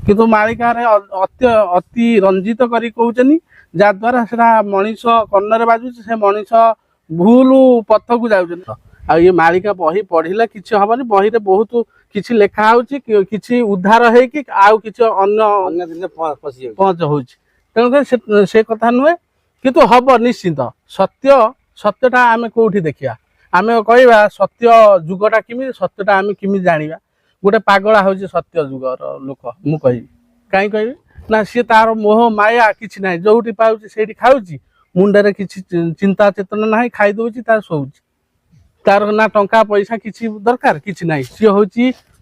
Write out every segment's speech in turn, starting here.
किंतु मालिकार अति रंजित करी कहते जहाद्वारा से मनीष कर्णर बाजू से मनीष भूल पथ को जाऊँ आ ये मालिका बही पढ़िले किसी हबनी बही रे बहुत किसी लेखा होची किसी उद्धार है कि आउ किसी अन्य पहुँच हो तेणुक से कथा नुहे किंतु हम निश्चिंत सत्य सत्यटा आम कौटी देखा आम कह सत्य जुगटा किमी सत्यटा आम किमी जाना गोटे पागला हूँ सत्य जुगर लोक मु कह कहीं कह ना सी तार मोह माया किसी ना जो पाऊँ से खाऊँ मुंडे किसी चिंता चेतना ना खाई दौर तार शोच तार ना टंका पैसा किसी दरकार किसी ना सी हूँ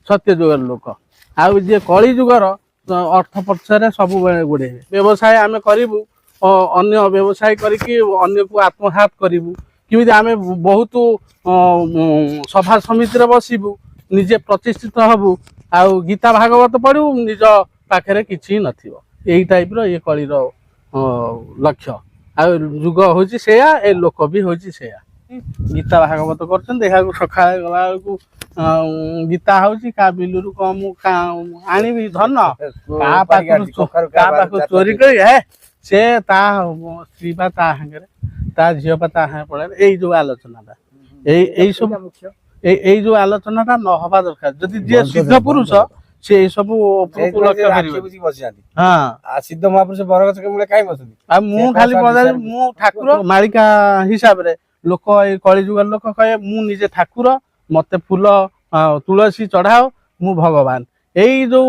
सत्य जुगर लोक आउ जे कली जुगर अर्थ पक्षर सब गोड़े व्यवसाय आम करूँ अन्य व्यवसाय करके अन्य को आत्मघात करूँ किमी आम बहुत सभा समिति बसबू निजे प्रतिष्ठित हबू आउ गीता भागवत पढ़ू निज पाखे किसी नई टाइप ये कली लक्ष्य आ जुग हूँ से लोक भी हूँ से गीता भागवत कर सका गला बेलू गीता हूँ क्या बिलू कम आनी धन चोरी कर से स्त्री ता झील पड़े यही जो आलोचना यही जो आलोचना न हवा दरकार जदि जी सिद्ध पुरुष से सब सिद्ध महापुरुष बरगछ मूले कहीं बसुनी मु खाली मु ठाकुर मालिका हिसाब रे लोक कली जुग लोक कहे मु निजे ठाकुर मते फूल तुलसी चढ़ाओ मु भगवान यही जो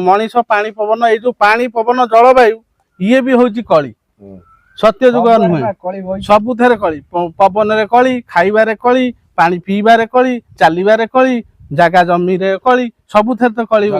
मनीष पानी पवन ये जो पानी पवन जलवायु ये भी हूँ कली सत्य जुग नुहे सबुथे कली पवन रे कली खाइबारे कली पानी पीबारे कली चलिबारे कली जागा जमी रे कली सबुथे तो कली।